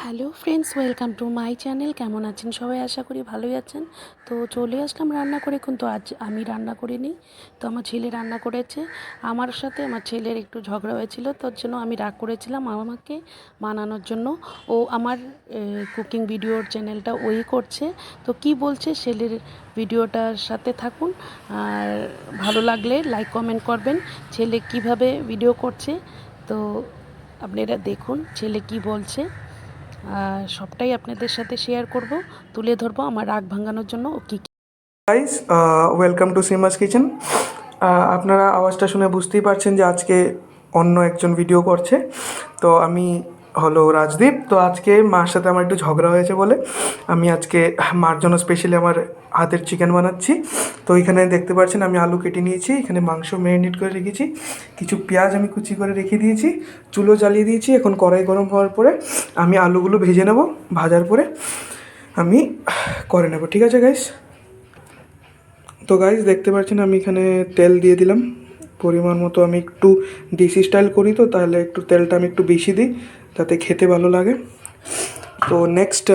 Hello friends, welcome to my channel. কেমন আছেন সবাই? আশা করি ভালোই আছেন। তো চলে আসলাম রান্না করে, কিন্তু আজ আমি রান্না করিনি, তো আমার ছেলে রান্না করেছে। আমার সাথে আমার ছেলের একটু ঝগড়া হয়েছিল, তার জন্য আমি রাগ করেছিলাম আমাকে মানানোর জন্য। ও আমার কুকিং ভিডিওর চ্যানেলটা ওই করছে, তো কি বলছে ছেলের ভিডিওটার সাথে থাকুন। আর ভালো লাগলে লাইক কমেন্ট করবেন। ছেলে কিভাবে ভিডিও করছে তো আপনারা দেখুন ছেলে কি বলছে। সবটাই আপনাদের সাথে শেয়ার করব, তুলে ধরবো আমার রাগ ভাঙানোর জন্য ও কী। Guys, welcome to Seema's kitchen. আপনারা আওয়াজটা শুনে বুঝতেই পারছেন যে আজকে অন্য একজন ভিডিও করছে। তো আমি হলো রাজদীপ। তো আজকে মার সাথে আমার একটু ঝগড়া হয়েছে বলে আমি আজকে মার জন্য স্পেশালি আমার হাতের চিকেন বানাচ্ছি। তো এখানে দেখতে পাচ্ছেন আমি আলু কেটে নিয়েছি, এখানে মাংস ম্যারিনেট করে রেখেছি, কিছু পেঁয়াজ আমি কুচি করে রেখে দিয়েছি, চুলো জ্বালিয়ে দিয়েছি। এখন কড়াই গরম হওয়ার পরে আমি আলুগুলো ভেজে নেব, ভাজার পরে আমি করে নেব। ঠিক আছে গাইস? তো গাইস দেখতে পাচ্ছেন আমি এখানে তেল দিয়ে দিলাম পরিমাণ মতো। আমি একটু দেশি স্টাইল করি, তো তাহলে একটু তেলটা আমি একটু বেশি দিই যাতে খেতে ভালো লাগে। তো নেক্সট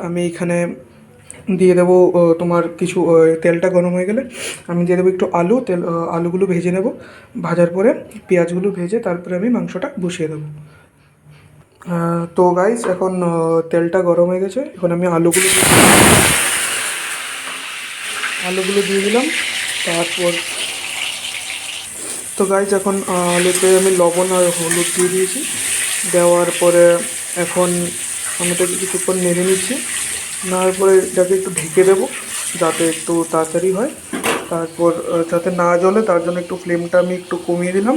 আমি এখানে দিয়ে দেবো তোমার কিছু তেলটা গরম হয়ে গেলে আমি দিয়ে দেবো একটু আলুগুলো ভেজে নেব। ভাজার পরে পেঁয়াজগুলো ভেজে তারপরে আমি মাংসটা বসিয়ে দেবো। তো গাইস এখন তেলটা গরম হয়ে গেছে, এখন আমি আলুগুলো দিয়ে দিলাম। তারপর তো গাইজ এখন আলুতে আমি লবণ আর হলুদ দিয়ে দিয়েছি। দেওয়ার পরে এখন আমি এটাকে কিছুক্ষণ নেড়ে নিচ্ছি। নেওয়ার পরে এটাকে একটু ঢেকে দেবো যাতে একটু তাড়াতাড়ি হয়। তারপর যাতে না জ্বলে তার জন্য একটু ফ্লেমটা আমি একটু কমিয়ে দিলাম।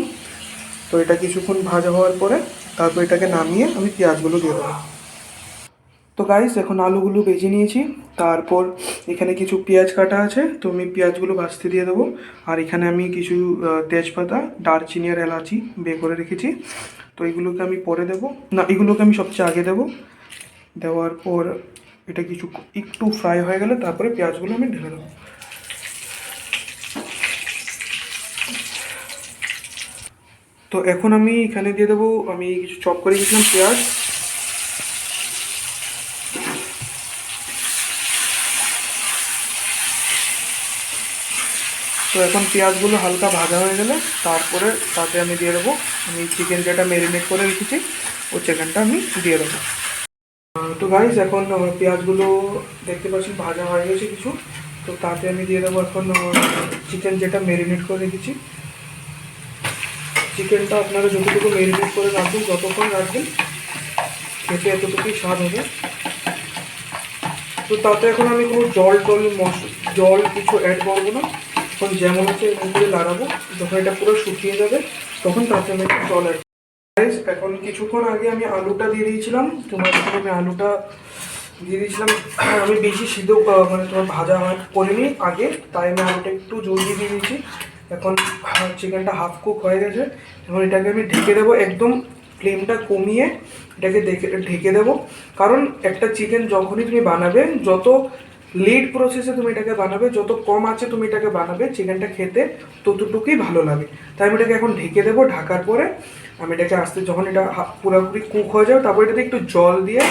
তো এটা কিছুক্ষণ ভাজা হওয়ার পরে তারপর এটাকে নামিয়ে আমি পেঁয়াজগুলো দিয়ে দেবো। তো গাইস এখন আলুগুলো ভেজে নিয়েছি। তারপর এখানে কিছু পেঁয়াজ কাটা আছে, তো আমি পেঁয়াজগুলো ভাজতে দিয়ে দেবো। আর এখানে আমি কিছু তেজপাতা, দারচিনি আর এলাচি করে রেখেছি, তো এগুলোকে আমি পরে দেবো। না, এগুলোকে আমি সবচেয়ে আগে দেবো। দেওয়ার পর এটা কিছু একটু ফ্রাই হয়ে গেলে তারপরে পেঁয়াজগুলো আমি ঢেলে দেবো। তো এখন আমি এখানে দিয়ে দেবো আমি কিছু চপ করে গেছিলাম পেঁয়াজ। তো এখন পেঁয়াজগুলো হালকা ভাজা হয়ে গেলে তারপরে তাতে আমি দিয়ে দেবো আমি চিকেন যেটা ম্যারিনেট করে রেখেছি ও চিকেনটা আমি দিয়ে দেবো। তো গাইস এখন পেঁয়াজগুলো দেখতে পাচ্ছি ভাজা হয়ে গেছে কিছু। তো তাতে আমি দিয়ে দেবো এখন চিকেন যেটা ম্যারিনেট করে রেখেছি। চিকেনটা আপনারা যতটুকু ম্যারিনেট করে রাখবেন, যতক্ষণ রাখবেন খেতে এতটুকুই স্বাদ হবে। তো তাতে এখন আমি কোনো জল কিছু অ্যাড করবো না। এখন যেমন আছে এমন করে লাগাবো, যখন এটা পুরো শুকিয়ে যাবে তখন তাতে আমি একটু জল অ্যাড। এখন কিছুক্ষণ আগে আমি আলুটা দিয়ে দিয়েছিলাম, আমি আলুটা দিয়ে দিয়েছিলাম। আমি বেশি সিদ্ধ মানে তোমার ভাজা করিনি আগে, তাই আমি আলুটা একটু জলদি দিয়ে দিয়েছি। এখন চিকেনটা হাফ কুক হয়ে গেছে, এখন এটাকে আমি ঢেকে দেবো একদম ফ্লেমটা কমিয়ে এটাকে ঢেকে দেবো। কারণ একটা চিকেন যখনই তুমি বানাবে, যত লেট প্রসেসে তুমি এটাকে বানাবে, যত কম আছে তুমি এটাকে বানাবে, চিকেনটা খেতে ততটুকুই ভালো লাগে। তাই আমি এটাকে এখন ঢেকে দেবো। ঢাকার পরে আমি এটাকে আস্তে যখন এটা পুরোপুরি কুক হয়ে যাবে তারপর এটাতে একটু জল দিয়ে,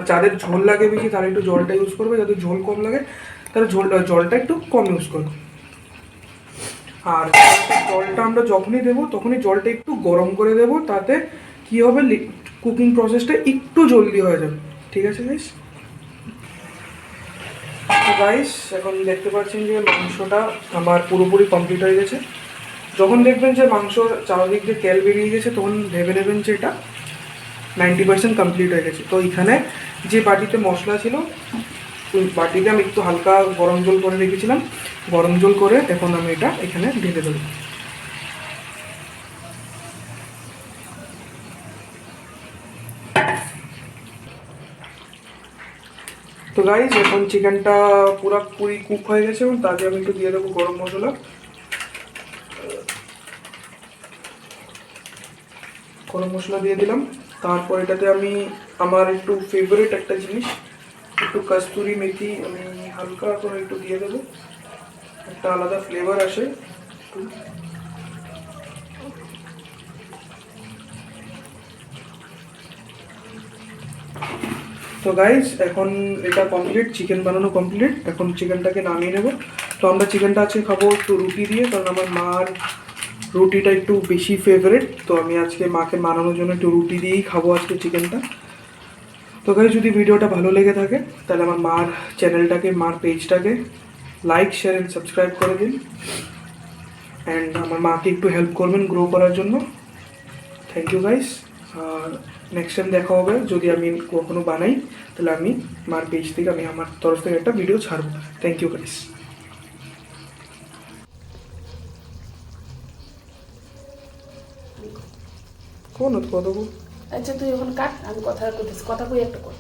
যাদের ঝোল লাগে বেশি তারা একটু জলটা ইউজ করবে, যাদের ঝোল কম লাগে তারা জলটা একটু কম ইউজ করবে। আর জলটা আমরা যখনই দেবো তখনই জলটা একটু গরম করে দেবো, তাতে কি হবে কুকিং প্রসেসটা একটু জলদি হয়ে যাবে। ঠিক আছে গাইস? তো গাইস এখন দেখতে পাচ্ছেন যে মাংসটা আমার পুরোপুরি কমপ্লিট হয়ে গেছে। যখন দেখবেন যে মাংসর চারদিক দিয়ে তেল বেরিয়ে গেছে তখন ভেবে নেবেন যে এটা 90% কমপ্লিট হয়ে গেছে। তো এখানে যে বাটিতে মশলা ছিল ওই বাটিতে আমি একটু হালকা গরম জল করে রেখেছিলাম, গরম জল করে এখন আমি এটা এখানে ঢেলে দেবো। তো গাইজ এখন চিকেনটা পুরোপুরি কুক হয়ে গেছে এবং তাতে আমি একটু দিয়ে দেবো গরম মশলা। গরম মশলা দিয়ে দিলাম। তারপর এটাতে আমি আমার একটু ফেভারিট একটা জিনিস, একটু কস্তুরি মেথি আমি হালকা করে একটু দিয়ে দেবো, একটা আলাদা ফ্লেভার আসে। তো গাইজ এখন এটা কমপ্লিট, চিকেন বানানো কমপ্লিট। এখন চিকেনটাকে নামিয়ে নেব। তো আমরা চিকেনটা আজকে খাবো একটু রুটি দিয়ে, কারণ আমার মার রুটিটা একটু বেশি ফেভারিট। তো আমি আজকে মাকে মানানোর জন্য একটু রুটি দিয়েই খাবো আজকে চিকেনটা। তো গাইজ যদি ভিডিওটা ভালো লেগে থাকে তাহলে আমার মার চ্যানেলটাকে, মার পেজটাকে লাইক, শেয়ার অ্যান্ড সাবস্ক্রাইব করে দিন। অ্যান্ড আমার মাকে একটু হেল্প করবেন গ্রো করার জন্য। Thank you guys. আর নেক্সট টাইম দেখা হবে, যদি আমি কখনো বানাই তাহলে আমি আমার পেজ থেকে, আমি আমার তরফ থেকে একটা ভিডিও ছাড়বো। Thank you guys. কোন কথা বল? আচ্ছা তুই এখন কাট, আমি কথা কইতেছি, কথা কই একটা কর।